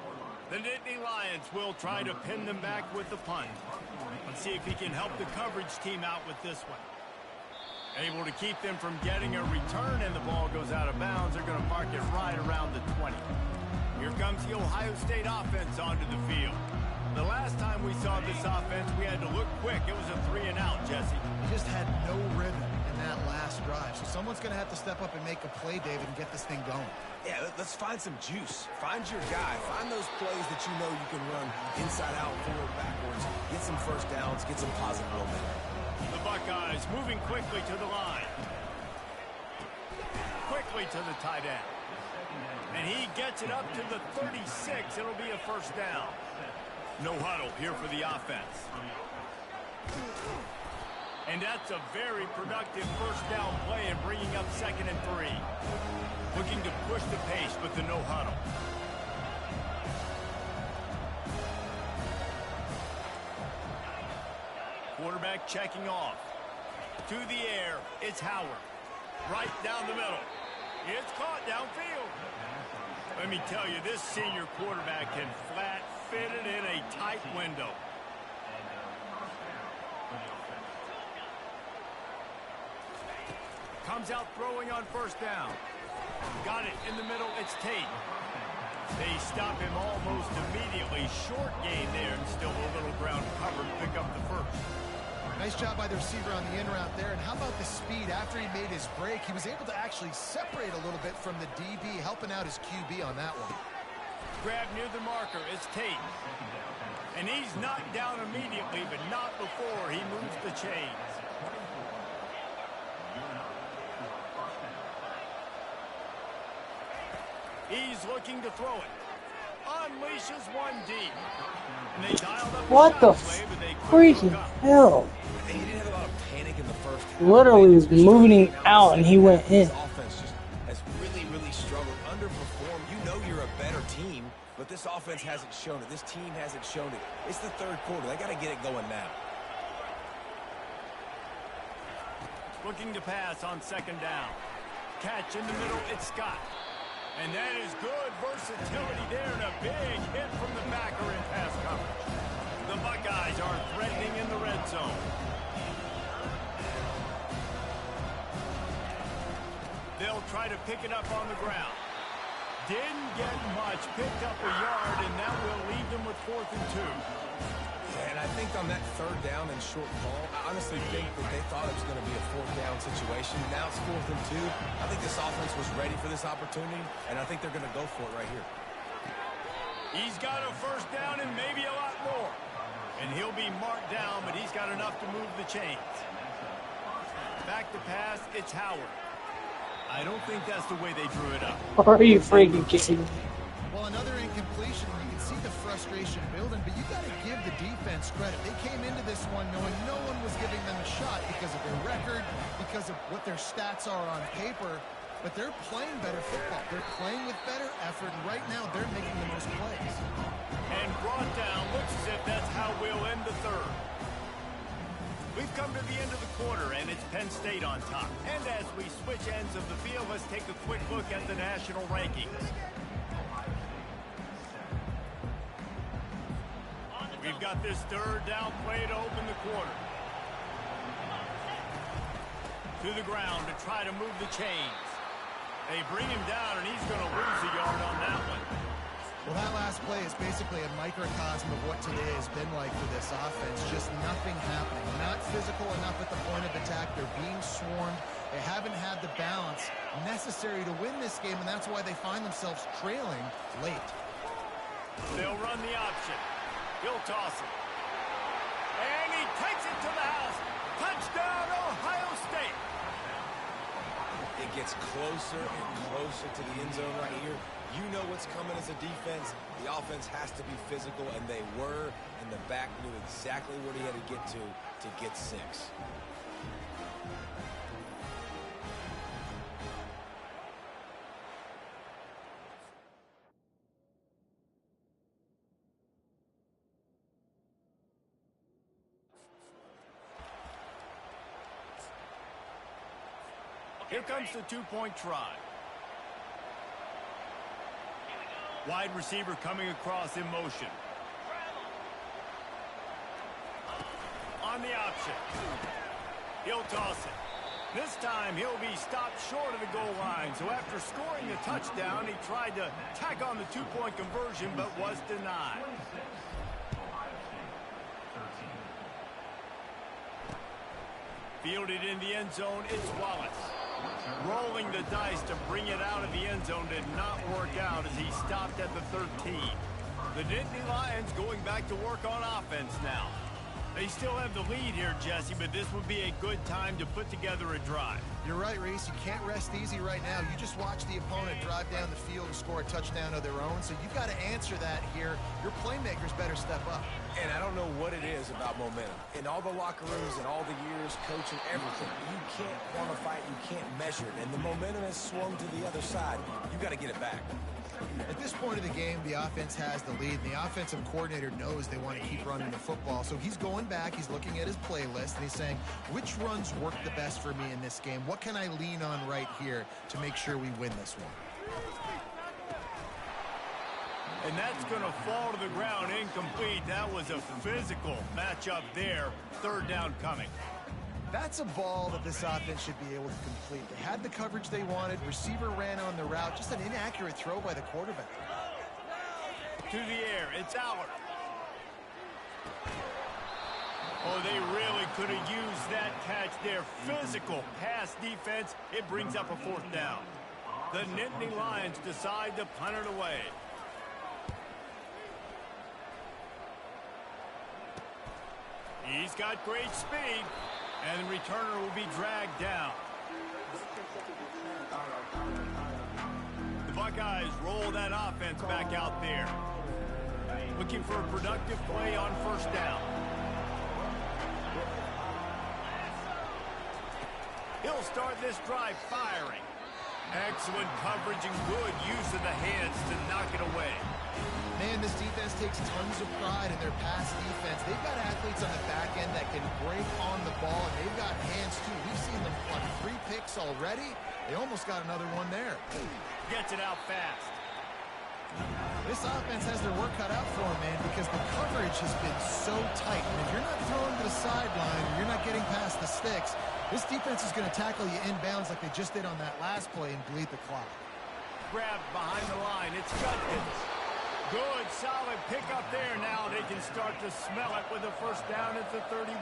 Speaker 1: The Nittany Lions will try to pin them back with the punt. Let's see if he can help the coverage team out with this one. Able to keep them from getting a return, and the ball goes out of bounds. They're going to mark it right around the 20. Here comes the Ohio State offense onto the field. The last time we saw this offense, we had to look quick. It was a 3-and-out, Jesse.
Speaker 2: He just had no rhythm. And in that last drive. So someone's going to have to step up and make a play, David, and get this thing going.
Speaker 3: Yeah, let's find some juice. Find your guy. Find those plays that you know you can run inside out, forward, backwards. Get some first downs. Get some positive momentum.
Speaker 1: The Buckeyes moving quickly to the line. Quickly to the tight end. And he gets it up to the 36. It'll be a first down. No huddle here for the offense. And that's a very productive first down play and bringing up 2nd and 3. Looking to push the pace with the no huddle. Quarterback checking off. To the air, it's Howard. Right down the middle. It's caught downfield. Let me tell you, this senior quarterback can flat fit it in a tight window. Comes out throwing on first down. Got it in the middle. It's Tate. They stop him almost immediately. Short gain there and still a little ground cover to pick up the first.
Speaker 2: Nice job by the receiver on the in route there. And how about the speed? After he made his break, he was able to actually separate a little bit from the DB, helping out his QB on that one.
Speaker 1: Grab near the marker. It's Tate. And he's knocked down immediately, but not before he moves the chains. He's looking to throw it. Unleashes one deep. And they dialed up
Speaker 4: What the freaking hell?
Speaker 3: He didn't have a lot of panic in the first half.
Speaker 4: Literally was moving out and he went in.
Speaker 3: This offense just has really, really struggled, underperformed. You know you're a better team, but this offense hasn't shown it. This team hasn't shown it. It's the third quarter. They got to get it going now.
Speaker 1: Looking to pass on 2nd down. Catch in the middle. It's Scott. And that is good versatility there and a big hit from the backer in pass coverage. The Buckeyes are threatening in the red zone. They'll try to pick it up on the ground. Didn't get much. Picked up a yard, and that will leave them with 4th and 2.
Speaker 3: And I think on that 3rd down and short ball, I honestly think that they thought it was going to be a 4th down situation. Now it's 4th and 2. I think this offense was ready for this opportunity, and I think they're going to go for it right here.
Speaker 1: He's got a first down and maybe a lot more. And he'll be marked down, but he's got enough to move the chains. Back to pass, it's Howard. I don't think that's the way they drew it up.
Speaker 4: Are you freaking kidding me?
Speaker 2: Well, another incompletion. You can see the frustration building, but you got to give the defense credit. They came into this one knowing no one was giving them a shot because of their record, because of what their stats are on paper, but they're playing better football. They're playing with better effort, and right now they're making the most plays.
Speaker 1: And brought down. Looks as if that's how we'll end the third. We've come to the end of the quarter, and it's Penn State on top. And as we switch ends of the field, let's take a quick look at the national rankings. We've got this 3rd down play to open the quarter. To the ground to try to move the chains. They bring him down, and he's going to lose a yard on that one.
Speaker 2: Well, that last play is basically a microcosm of what today has been like for this offense. Just nothing happening. Not physical enough at the point of attack. They're being swarmed. They haven't had the balance necessary to win this game, and that's why they find themselves trailing late.
Speaker 1: They'll run the option. He'll toss it. And he takes it to the house. Touchdown, Ohio State.
Speaker 3: It gets closer and closer to the end zone right here. You know what's coming as a defense. The offense has to be physical, and they were, and the back knew exactly what he had to get 6.
Speaker 1: Here comes the 2-point try. Wide receiver coming across in motion. On the option. He'll toss it. This time he'll be stopped short of the goal line. So after scoring the touchdown, he tried to tack on the 2-point conversion but was denied. Fielded in the end zone, it's Wallace. Rolling the dice to bring it out of the end zone did not work out as he stopped at the 13. The Nittany Lions going back to work on offense now. They still have the lead here, Jesse, but this would be a good time to put together a drive.
Speaker 2: You're right, Reese. You can't rest easy right now. You just watch the opponent drive down the field and score a touchdown of their own, so you've got to answer that here. Your playmakers better step up.
Speaker 3: And I don't know what it is about momentum. In all the locker rooms and all the years, coaching, everything, you can't quantify it, you can't measure it. And the momentum has swung to the other side. You got to get it back.
Speaker 2: At this point of the game, the offense has the lead, and the offensive coordinator knows they want to keep running the football. So he's going back, he's looking at his playlist, and he's saying, which runs work the best for me in this game? What can I lean on right here to make sure we win this one?
Speaker 1: And that's going to fall to the ground incomplete. That was a physical matchup there. Third down coming.
Speaker 2: That's a ball that this offense should be able to complete. They had the coverage they wanted. Receiver ran on the route. Just an inaccurate throw by the quarterback.
Speaker 1: To the air. It's Allard. Oh, they really could have used that catch there. Physical pass defense. It brings up a fourth down. The Nittany Lions decide to punt it away. He's got great speed. And the returner will be dragged down. The Buckeyes roll that offense back out there. Looking for a productive play on first down. He'll start this drive firing. Excellent coverage and good use of the hands to knock it away.
Speaker 2: Man, this defense takes tons of pride in their pass defense. They've got athletes on the back end that can break on the ball, and they've got hands, too. We've seen them on 3 picks already. They almost got another one there.
Speaker 1: Gets it out fast.
Speaker 2: This offense has their work cut out for them, man, because the coverage has been so tight. And if you're not throwing to the sideline or you're not getting past the sticks, this defense is going to tackle you inbounds like they just did on that last play and bleed the clock.
Speaker 1: Grabbed behind the line. It's Judkins. Good, solid pickup there. Now they can start to smell it with a first down at the 31.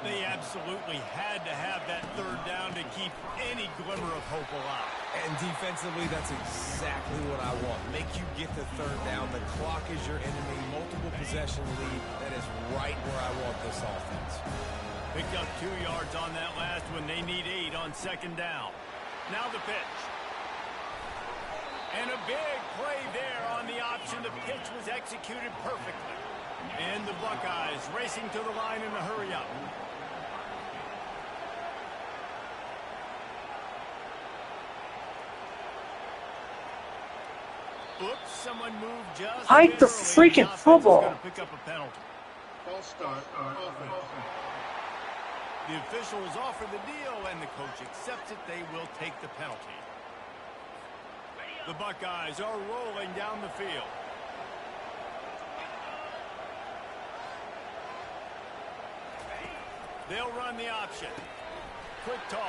Speaker 1: They absolutely had to have that third down to keep any glimmer of hope alive.
Speaker 3: And defensively, that's exactly what I want. Make you get the third down. The clock is your enemy. Multiple possession lead. That is right where I want this offense.
Speaker 1: Picked up 2 yards on that last one. They need 8 on second down. Now the pitch. And a big play there on the option. The pitch was executed perfectly. And the Buckeyes racing to the line in a hurry up. Oops, someone moved just
Speaker 4: Hike the freaking football.
Speaker 1: Pick up a penalty.
Speaker 6: False start on offense.
Speaker 1: The officials offer the deal, and the coach accepts it. They will take the penalty. The Buckeyes are rolling down the field. They'll run the option. Quick toss.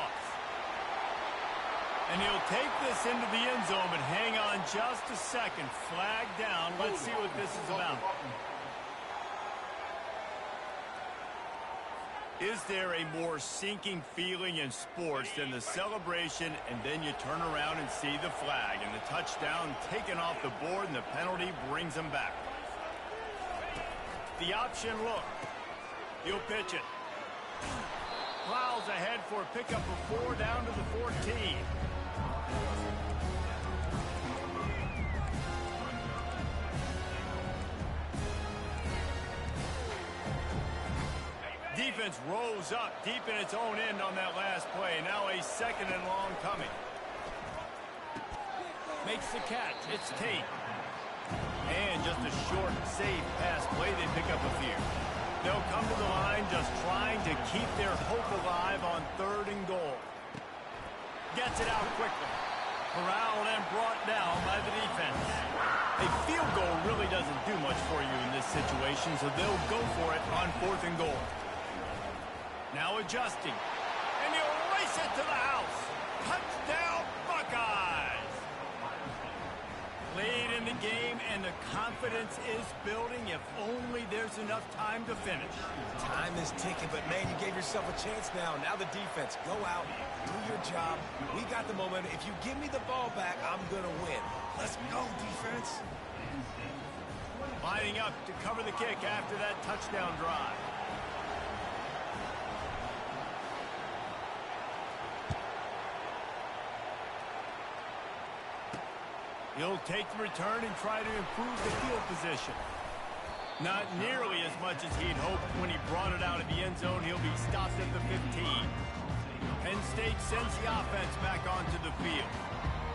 Speaker 1: And he'll take this into the end zone, but hang on just a second. Flag down. Let's see what this is about. Is there a more sinking feeling in sports than the celebration and then you turn around and see the flag and the touchdown taken off the board and the penalty brings them back? The option look. He'll pitch it. Plows ahead for a pickup of 4 down to the 14. Defense rolls up deep in its own end on that last play. Now a second and long coming. Makes the catch. It's Tate. And just a short, safe pass play. They pick up a few. They'll come to the line just trying to keep their hope alive on 3rd and goal. Gets it out quickly. Corralled and brought down by the defense. A field goal really doesn't do much for you in this situation, so they'll go for it on 4th and goal. Now adjusting. And he'll race it to the house. Touchdown, Buckeyes. Late in the game, and the confidence is building if only there's enough time to finish.
Speaker 3: Time is ticking, but, man, you gave yourself a chance now. Now the defense, go out, do your job. We got the momentum. If you give me the ball back, I'm going to win. Let's go, defense.
Speaker 1: Lining up to cover the kick after that touchdown drive. He'll take the return and try to improve the field position. Not nearly as much as he'd hoped when he brought it out of the end zone. He'll be stopped at the 15. Penn State sends the offense back onto the field.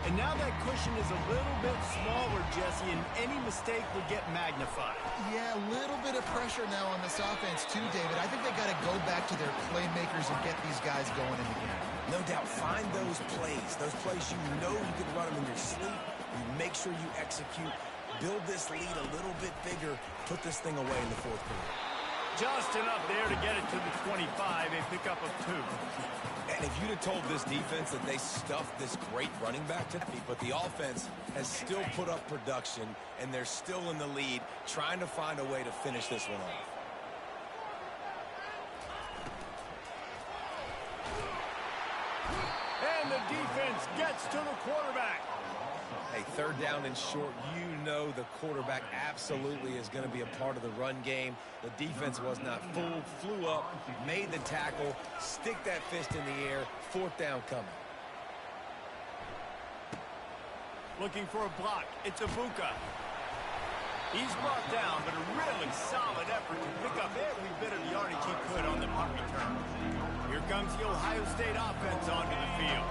Speaker 1: And now that cushion is a little bit smaller, Jesse, and any mistake would get magnified.
Speaker 2: Yeah, a little bit of pressure now on this offense too, David. I think they got to go back to their playmakers and get these guys going in the game.
Speaker 3: No doubt, find those plays you know you can run them in your sleep. You make sure you execute, build this lead a little bit bigger, put this thing away in the fourth quarter.
Speaker 1: Just enough there to get it to the 25, a pickup of 2.
Speaker 3: And if you'd have told this defense that they stuffed this great running back to me, but the offense has still put up production, and they're still in the lead, trying to find a way to finish this one off.
Speaker 1: And the defense gets to the quarterback.
Speaker 3: Hey, third down and short, you know the quarterback absolutely is going to be a part of the run game. The defense was not fooled, flew up, made the tackle, stick that fist in the air, fourth down coming.
Speaker 1: Looking for a block. It's Ibuka. He's brought down, but a really solid effort to pick up every bit of yardage he could on the punt return. Here comes the Ohio State offense onto the field.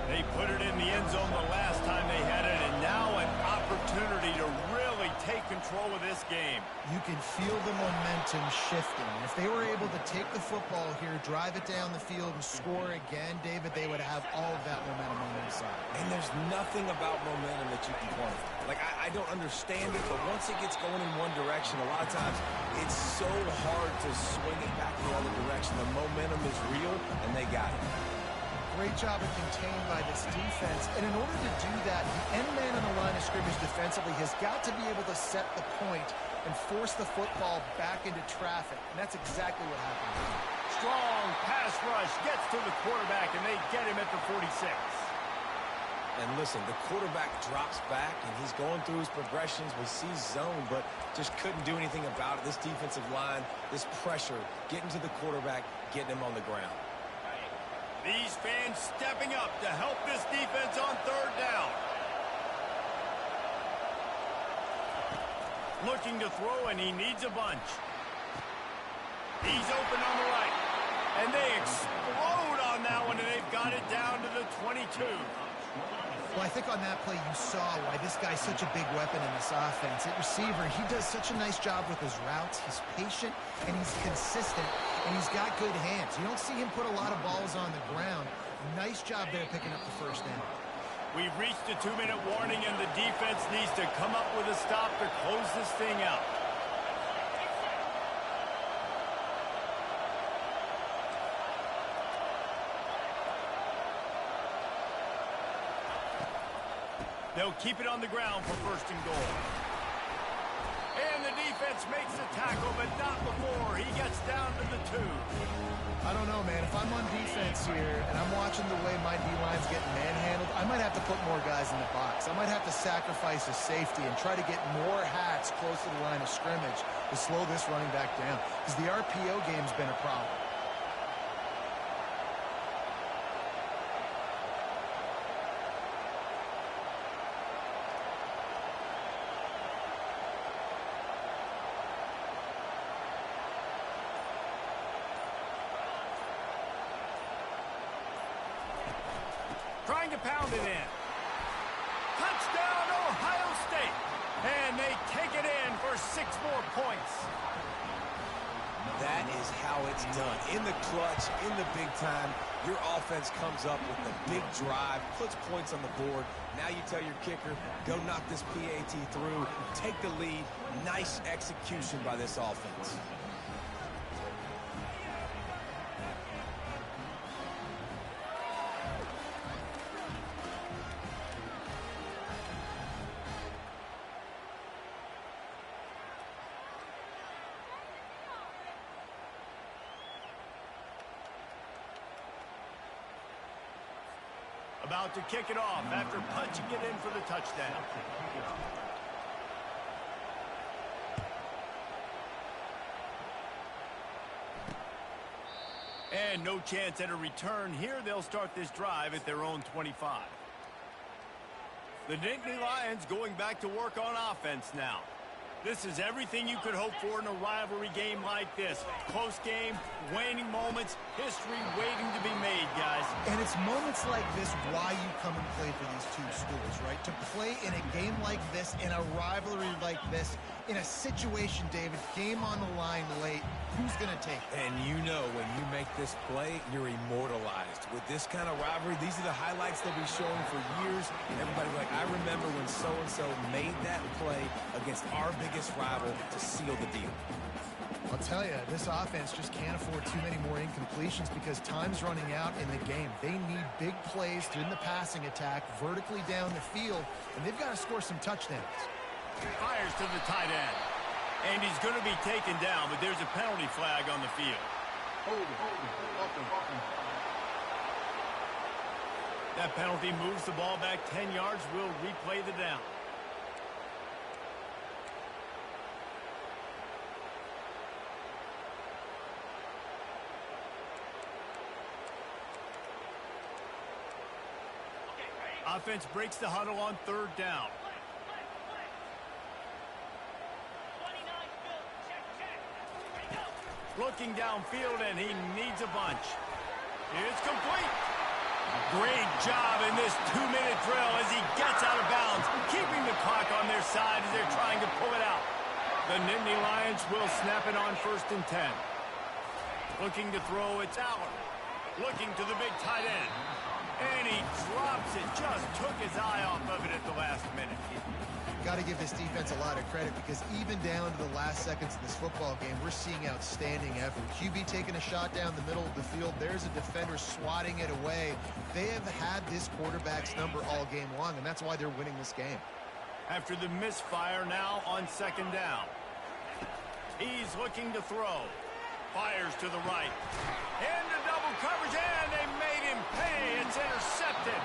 Speaker 1: They put it in the end zone the last time they had it, and now an opportunity to really take control of this game.
Speaker 2: You can feel the momentum shifting. If they were able to take the football here, drive it down the field, and score again, David, they would have all of that momentum on their side.
Speaker 3: And there's nothing about momentum that you can quantify. Like, I don't understand it, but once it gets going in one direction, a lot of times it's so hard to swing it back the other direction. The momentum is real, and they got it.
Speaker 2: Great job of contained by this defense. And in order to do that, the end man on the line of scrimmage defensively has got to be able to set the point and force the football back into traffic. And that's exactly what happened.
Speaker 1: Strong pass rush gets to the quarterback, and they get him at the 46.
Speaker 3: And listen, the quarterback drops back, and he's going through his progressions. We see zone, but just couldn't do anything about it. This defensive line, this pressure, getting to the quarterback, getting him on the ground.
Speaker 1: These fans stepping up to help this defense on third down. Looking to throw, and he needs a bunch. He's open on the right. And they explode on that one, and they've got it down to the 22.
Speaker 2: Well, I think on that play you saw why this guy's such a big weapon in this offense. At receiver, he does such a nice job with his routes. He's patient, and he's consistent, and he's got good hands. You don't see him put a lot of balls on the ground. Nice job there picking up the first down.
Speaker 1: We've reached a 2-minute warning, and the defense needs to come up with a stop to close this thing out. They'll keep it on the ground for first and goal. And the defense makes the tackle, but not before he gets down to the 2.
Speaker 2: I don't know, man. If I'm on defense here and I'm watching the way my D-line's getting manhandled, I might have to put more guys in the box. I might have to sacrifice a safety and try to get more hats close to the line of scrimmage to slow this running back down, because the RPO game's been a problem.
Speaker 1: Trying to pound it in. Touchdown, Ohio State. And they take it in for 6 more points.
Speaker 3: That is how it's done. In the clutch, in the big time, your offense comes up with the big drive, puts points on the board. Now you tell your kicker, go knock this PAT through, take the lead. Nice execution by this offense.
Speaker 1: About to kick it off after punching it in for the touchdown. And no chance at a return here. They'll start this drive at their own 25. The Nittany Lions going back to work on offense now. This is everything you could hope for in a rivalry game like this. Close game, waning moments, history waiting to be made, guys.
Speaker 2: And it's moments like this why you come and play for these two schools, right? To play in a game like this, in a rivalry like this, in a situation, David, game on the line late, who's going to take it?
Speaker 3: And you know when you make this play, you're immortalized. With this kind of rivalry, these are the highlights they'll be showing for years. And everybody's like, I remember when so-and-so made that play against our biggest rival to seal the deal.
Speaker 2: I'll tell you, this offense just can't afford too many more incompletions because time's running out in the game. They need big plays in the passing attack, vertically down the field, and they've got to score some touchdowns.
Speaker 1: Fires to the tight end. And he's going to be taken down, but there's a penalty flag on the field. That penalty moves the ball back 10 yards. We'll replay the down. Offense breaks the huddle on third down. Looking downfield, and he needs a bunch. It's complete. Great job in this 2-minute drill as he gets out of bounds, keeping the clock on their side as they're trying to pull it out. The Nittany Lions will snap it on 1st and 10. Looking to throw, it's Allen. Looking to the big tight end. And he drops it, just took his eye off of it at the last minute.
Speaker 2: Got to give this defense a lot of credit because even down to the last seconds of this football game, we're seeing outstanding effort. QB taking a shot down the middle of the field. There's a defender swatting it away. They have had this quarterback's number all game long, and that's why they're winning this game.
Speaker 1: After the misfire, now on 2nd down. He's looking to throw. Fires to the right. Into double coverage, and they made him pay. It's intercepted.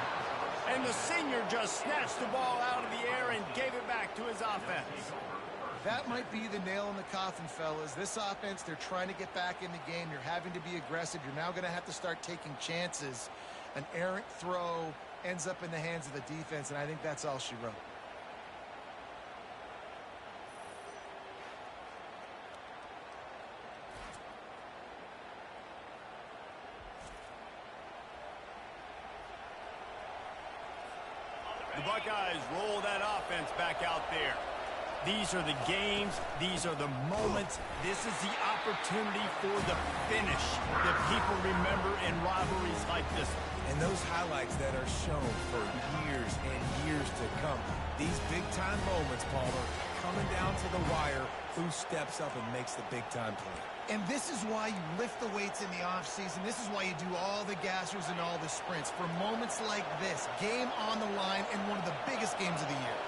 Speaker 1: And the senior just snatched the ball out of the air and gave it back to his offense.
Speaker 2: That might be the nail in the coffin, fellas. This offense, they're trying to get back in the game. You're having to be aggressive. You're now going to have to start taking chances. An errant throw ends up in the hands of the defense, and I think that's all she wrote.
Speaker 1: The Buckeyes roll that offense back out there. These are the games. These are the moments. This is the opportunity for the finish that people remember in rivalries like this.
Speaker 3: And those highlights that are shown for years and years to come. These big-time moments, Palmer, coming down to the wire, who steps up and makes the big-time play.
Speaker 2: And this is why you lift the weights in the offseason. This is why you do all the gassers and all the sprints. For moments like this, game on the line in one of the biggest games of the year.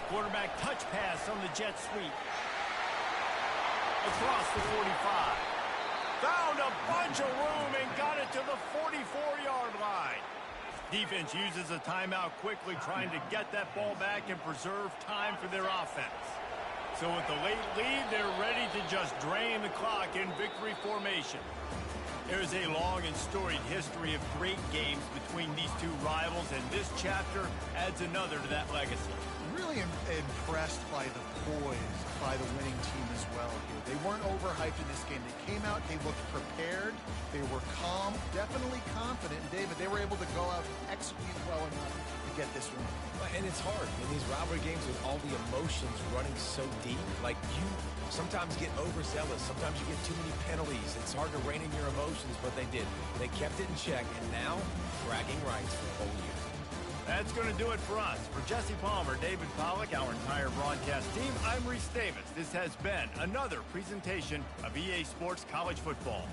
Speaker 1: Quarterback touch pass on the jet sweep. Across the 45. Found a bunch of room and got it to the 44-yard line. Defense uses a timeout quickly, trying to get that ball back and preserve time for their offense. So with the late lead, they're ready to just drain the clock in victory formation. There's a long and storied history of great games between these two rivals, and this chapter adds another to that legacy.
Speaker 2: Really impressed by the poise by the winning team as well here. They weren't overhyped in this game. They came out, they looked prepared, they were calm, definitely confident. And David, they were able to go out and execute well enough to get this win.
Speaker 3: And it's hard in these rivalry games with all the emotions running so deep. Like, you sometimes get overzealous. Sometimes you get too many penalties. It's hard to rein in your emotions, but they did. They kept it in check, and now bragging rights for the whole year.
Speaker 1: That's going to do it for us. For Jesse Palmer, David Pollack, our entire broadcast team, I'm Reese Davis. This has been another presentation of EA Sports College Football.